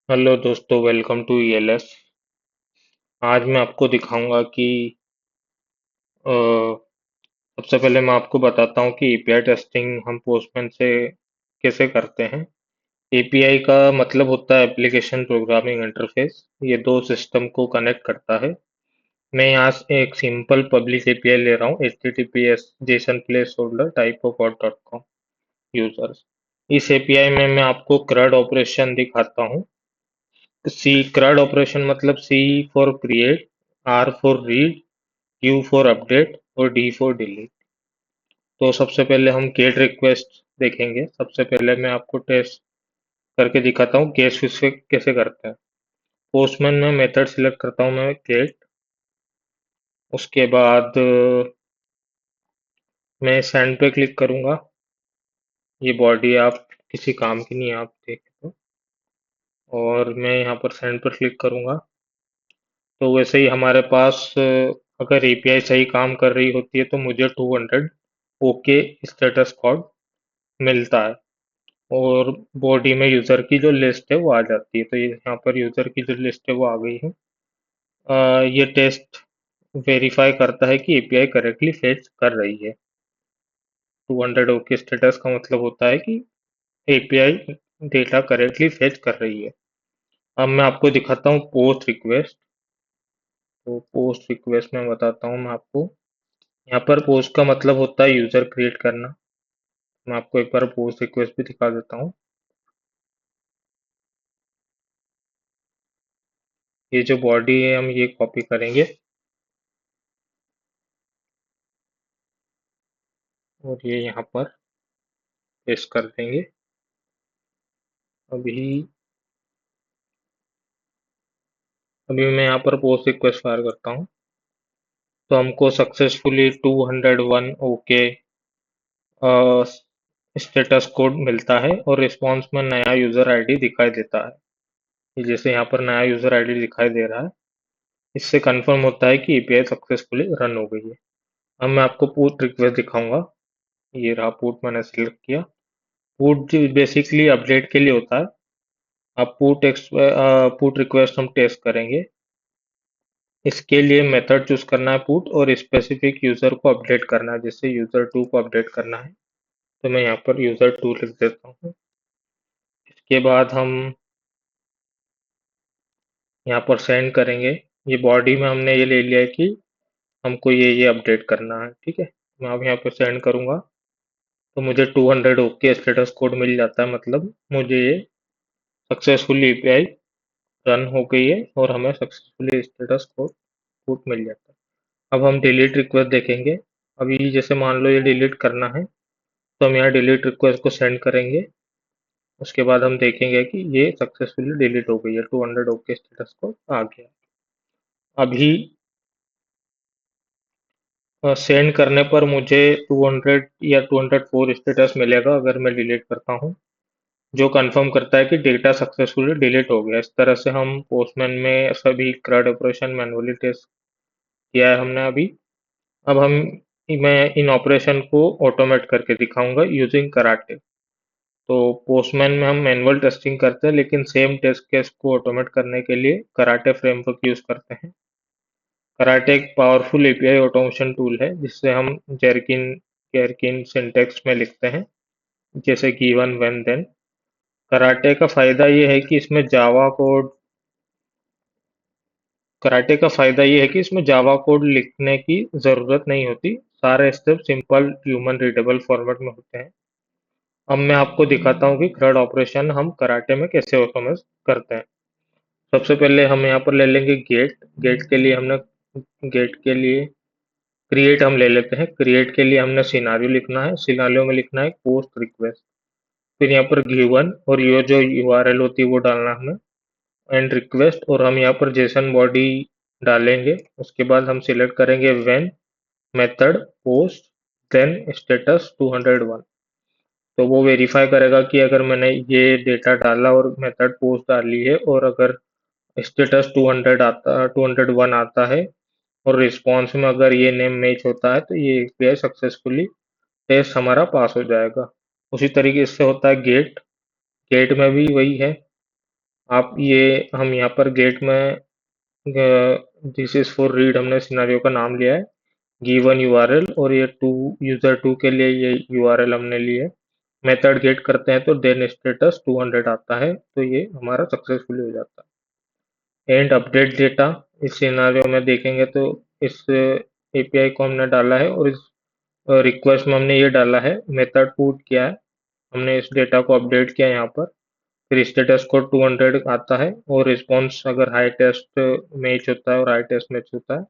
Hello दोस्तों, welcome to ELS. आज मैं आपको दिखाऊंगा कि अ, सबसे पहले मैं आपको बताता हूँ कि एपीआई टेस्टिंग हम पोस्टमैन से कैसे करते हैं। एपीआई का मतलब होता है एप्लीकेशन प्रोग्रामिंग इंटरफेस। ये दो सिस्टम को कनेक्ट करता है। मैं यहाँ से एक सिंपल पब्लिक एपीआई ले रहा हूँ, https Jason place holder type of dot com users. इस एपीआई में मैं आपको CRUD ऑपरेशन दिखाता हूँ। सी CRUD ऑपरेशन मतलब C for create, R for read, Q for update और डी फॉर डिलीट। तो सबसे पहले हम गेट रिक्वेस्ट देखेंगे। सबसे पहले मैं आपको टेस्ट करके दिखाता हूँ गेट स्विच कैसे करते हैं। पोस्टमैन में मेथड सिलेक्ट करता हूँ मैं गेट। उसके बाद मैं सेंड पे क्लिक करूंगा। ये बॉडी आप किसी काम की नहीं है, आप देख लो। और मैं यहाँ पर सेंड पर क्लिक करूंगा। तो वैसे ही हमारे पास अगर एपीआई सही काम कर रही होती है तो मुझे 200 ओके स्टेटस कोड मिलता है। और बॉडी में यूजर की जो लिस्ट है वो आ जाती है। तो ये यहाँ पर यूजर की जो लिस्ट है वो आ गई है। ये टेस्ट वेरीफाई करता है कि एपीआई करेक्टली फेच कर रही है। 200 ओके स्टेटस का मतलब होता है कि एपीआई डेटा करेक्टली फेच कर रही है। अब मैं आपको दिखाता हूँ पोस्ट रिक्वेस्ट। तो पोस्ट रिक्वेस्ट में बताता हूँ मैं आपको। यहाँ पर पोस्ट का मतलब होता है यूजर क्रिएट करना। मैं आपको एक बार पोस्ट रिक्वेस्ट भी दिखा देता हूँ। ये जो बॉडी है हम ये कॉपी करेंगे और ये यहाँ पर पेस्ट कर देंगे। अभी अभी मैं यहाँ पर पोस्ट रिक्वेस्ट फायर करता हूँ। तो हमको सक्सेसफुली 201 ओके स्टेटस कोड मिलता है और रिस्पॉन्स में नया यूजर आईडी दिखाई देता है। ये जैसे यहाँ पर नया यूजर आईडी दिखाई दे रहा है, इससे कंफर्म होता है कि एपीआई सक्सेसफुली रन हो गई है। अब मैं आपको पुट रिक्वेस्ट दिखाऊंगा। ये रहा पुट, मैंने सेलेक्ट किया। पुट बेसिकली अपडेट के लिए होता है। अब पुट रिक्वेस्ट हम टेस्ट करेंगे। इसके लिए मेथड चूज करना है पुट, और स्पेसिफिक यूजर को अपडेट करना है, जैसे यूजर 2 को अपडेट करना है। तो मैं यहाँ पर यूजर 2 लिख देता हूँ। इसके बाद हम यहाँ पर सेंड करेंगे। ये बॉडी में हमने ये ले लिया है कि हमको ये अपडेट करना है, ठीक है। मैं अब यहाँ पर सेंड करूँगा तो मुझे 200 ओके स्टेटस कोड मिल जाता है। मतलब मुझे ये सक्सेसफुली एपीआई रन हो गई है और हमें सक्सेसफुली स्टेटस कोड मिल जाता है। अब हम डिलीट रिक्वेस्ट देखेंगे। अभी जैसे मान लो ये डिलीट करना है, तो हम यहाँ डिलीट रिक्वेस्ट को सेंड करेंगे। उसके बाद हम देखेंगे कि ये सक्सेसफुली डिलीट हो गई है, 200 ओके स्टेटस को आ गया। अभी सेंड करने पर मुझे 200 या 204 स्टेटस मिलेगा अगर मैं डिलीट करता हूँ, जो कंफर्म करता है कि डेटा सक्सेसफुली डिलीट हो गया। इस तरह से हम पोस्टमैन में सभी CRUD ऑपरेशन मैनुअली टेस्ट किया है हमने अभी। अब मैं इन ऑपरेशन को ऑटोमेट करके दिखाऊंगा यूजिंग कराटे। तो पोस्टमैन में हम मैनुअल टेस्टिंग करते हैं, लेकिन सेम टेस्ट केस को ऑटोमेट करने के लिए कराटे फ्रेमवर्क यूज करते हैं। कराटे एक पावरफुल एपीआई ऑटोमेशन टूल है, जिससे हम जेरकिन केरकिन सिंटेक्स में लिखते हैं, जैसे गिवन व्हेन देन। कराटे का फायदा ये है कि इसमें जावा कोड कराटे का फायदा ये है कि इसमें जावा कोड लिखने की जरूरत नहीं होती। सारे step simple human readable format में होते हैं। अब मैं आपको दिखाता हूँ कि CRUD ऑपरेशन हम कराटे में कैसे ऑटोमेट करते हैं। सबसे पहले हम यहाँ पर ले लेंगे गेट। गेट के लिए क्रिएट हम ले लेते हैं। क्रिएट के लिए हमने सिनारियो लिखना है। सिनारियो में लिखना है पोस्ट रिक्वेस्ट। फिर यहाँ पर गिवन और ये जो यूआरएल होती है वो डालना है हमें, एंड रिक्वेस्ट। और हम यहाँ पर जेसन बॉडी डालेंगे। उसके बाद हम सिलेक्ट करेंगे when method post then status 201। तो वो वेरीफाई करेगा कि अगर मैंने ये डेटा डाला और मेथड पोस्ट डाली है, और अगर स्टेटस 201 आता है और रिस्पॉन्स में अगर ये नेम मैच होता है, तो ये एपीआई सक्सेसफुली टेस्ट हमारा पास हो जाएगा। उसी तरीके से होता है गेट। गेट में भी वही है। आप ये हम यहाँ पर गेट में दिस इज फॉर रीड हमने सिनेरियो का नाम लिया है, गिवन यूआरएल, और ये टू यूजर टू के लिए ये यूआरएल हमने ली है। मेथड गेट करते हैं तो देन स्टेटस 200 आता है, तो ये हमारा सक्सेसफुली हो जाता है। एंड अपडेट डेटा, इस सिनेरियो में देखेंगे तो इस एपीआई को हमने डाला है, और इस रिक्वेस्ट में हमने ये डाला है, मेथड पुट किया है, हमने इस डेटा को अपडेट किया यहाँ पर। फिर स्टेटस कोड 200 आता है, और रिस्पॉन्स अगर हाई टेस्ट मैच होता है और हाई टेस्ट मैच होता है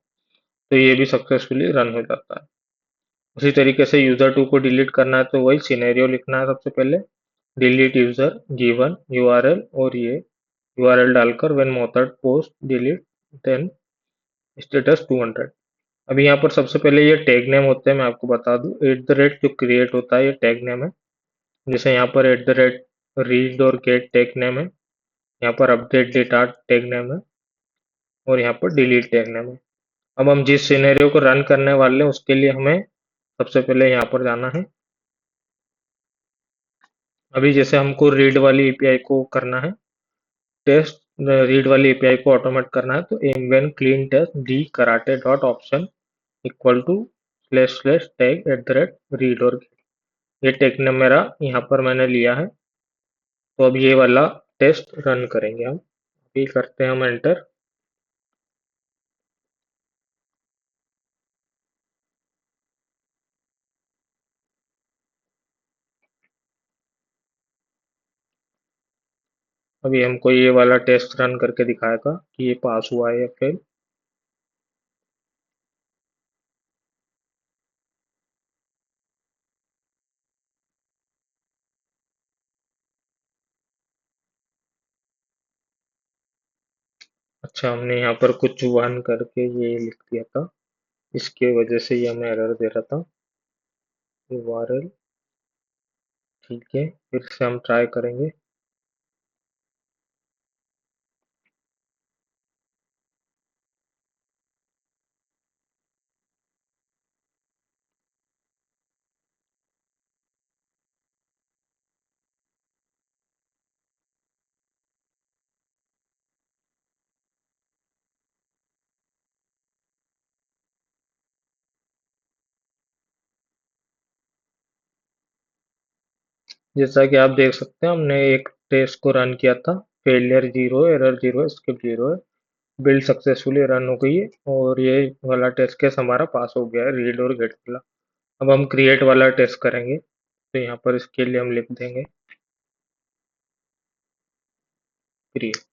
तो ये भी सक्सेसफुली रन हो जाता है। उसी तरीके से यूजर टू को डिलीट करना है तो वही सिनेरियो लिखना है सबसे पहले, डिलीट यूजर गिवन यूआरएल, और ये यूआरएल डालकर when method post delete then status 200। अभी यहाँ पर सबसे पहले ये टैग नेम होते हैं, मैं आपको बता दूं, एट द रेट जो क्रिएट होता है ये टैग नेम है। जैसे यहाँ पर एट द रेट रीड और गेट टैग नेम है, यहाँ पर अपडेट डेटा टैग नेम है, और यहाँ पर डिलीट टैग नेम है। अब हम जिस सिनेरियो को रन करने वाले हैं उसके लिए हमें सबसे पहले यहाँ पर जाना है। अभी जैसे हमको रीड वाली एपीआई को करना है टेस्ट, रीड वाली एपीआई को ऑटोमेट करना है, तो mvn clean test D karate dot option equal to slash slash tag at the rate read और ये टैग नेम मेरा यहाँ पर मैंने लिया है। तो अब ये वाला टेस्ट रन करेंगे हम, अभी करते हैं हम एंटर। अभी हमको ये वाला टेस्ट रन करके दिखाएगा कि ये पास हुआ है या फेल। अच्छा, हमने यहाँ पर कुछ वन करके ये लिख दिया था, इसके वजह से ये हमें एरर दे रहा था। यूआरएल, ठीक है, फिर से हम ट्राई करेंगे। जैसा कि आप देख सकते हैं हमने एक टेस्ट को रन किया था, failure zero, error zero, skip zero है, बिल्ड सक्सेसफुली रन हो गई है, और ये वाला टेस्ट केस हमारा पास हो गया है, रीड और गेट वाला। अब हम क्रिएट वाला टेस्ट करेंगे, तो यहाँ पर इसके लिए हम लिख देंगे क्रिएट।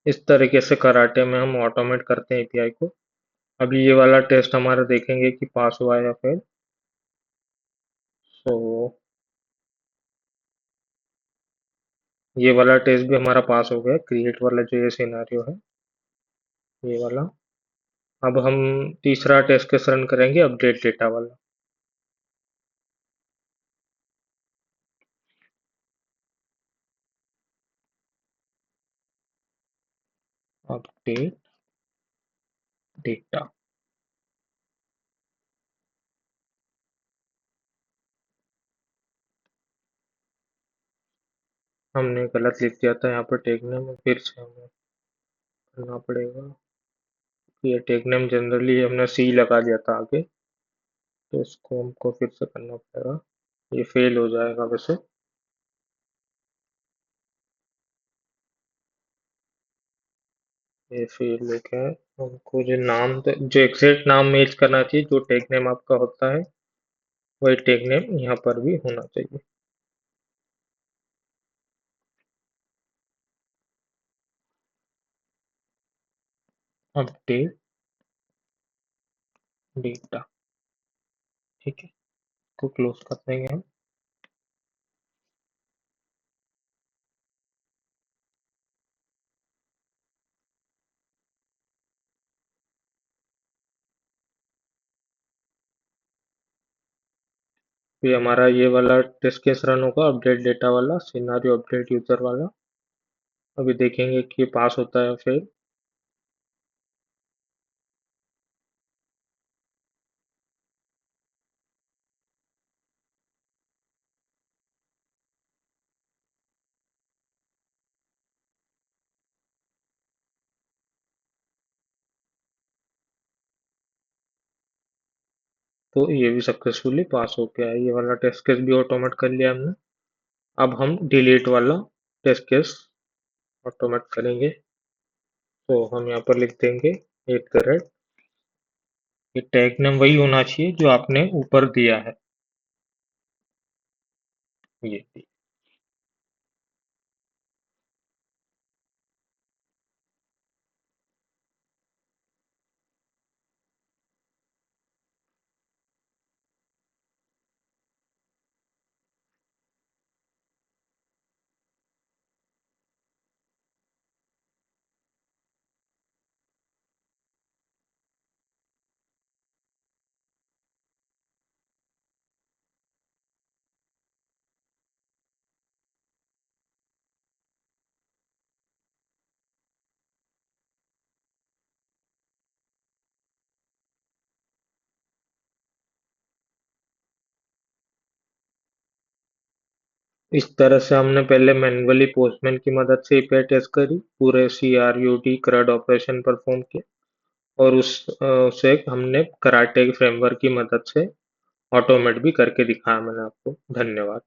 इस तरीके से कराटे में हम ऑटोमेट करते हैं एपीआई को। अभी ये वाला टेस्ट हमारा देखेंगे कि पास हुआ है या फेल। सो ये वाला टेस्ट भी हमारा पास हो गया, क्रिएट वाला जो ये सिनेरियो है, ये वाला। अब हम तीसरा टेस्ट केस रन करेंगे, अपडेट डेटा वाला। अपडेट डेटा, हमने गलत लिख दिया था यहाँ पर टैग नेम, फिर से हमें करना पड़ेगा। ये टैग नेम जनरली हमने सी लगा दिया था आगे, तो इसको हमको फिर से करना पड़ेगा। ये फेल हो जाएगा वैसे। ये फेल हो गया है, हमको जो नाम जो एग्जैक्ट नाम मैच करना चाहिए, जो टैग नेम आपका होता है वही टैग नेम यहाँ पर भी होना चाहिए। अपडेट डेटा, ठीक है, इसको क्लोज कर देंगे हम। फिर हमारा ये वाला टेस्ट केस रन होगा, अपडेट डेटा वाला सिनारियो, अपडेट यूजर वाला। अभी देखेंगे कि पास होता है फिर। तो ये भी सक्सेसफुली पास हो गया है। ये वाला टेस्ट केस भी ऑटोमेट कर लिया हमने। अब हम डिलीट वाला टेस्ट केस ऑटोमेट करेंगे। तो हम यहाँ पर लिख देंगे एट द रेट, ये टैग नेम वही होना चाहिए जो आपने ऊपर दिया है। ये इस तरह से हमने पहले मैन्युअली पोस्टमैन की मदद से एपीआई टेस्ट करी, पूरे CRUD CRUD ऑपरेशन परफॉर्म किए, और उसे हमने कराटे फ्रेमवर्क की मदद से ऑटोमेट भी करके दिखाया मैंने आपको। धन्यवाद।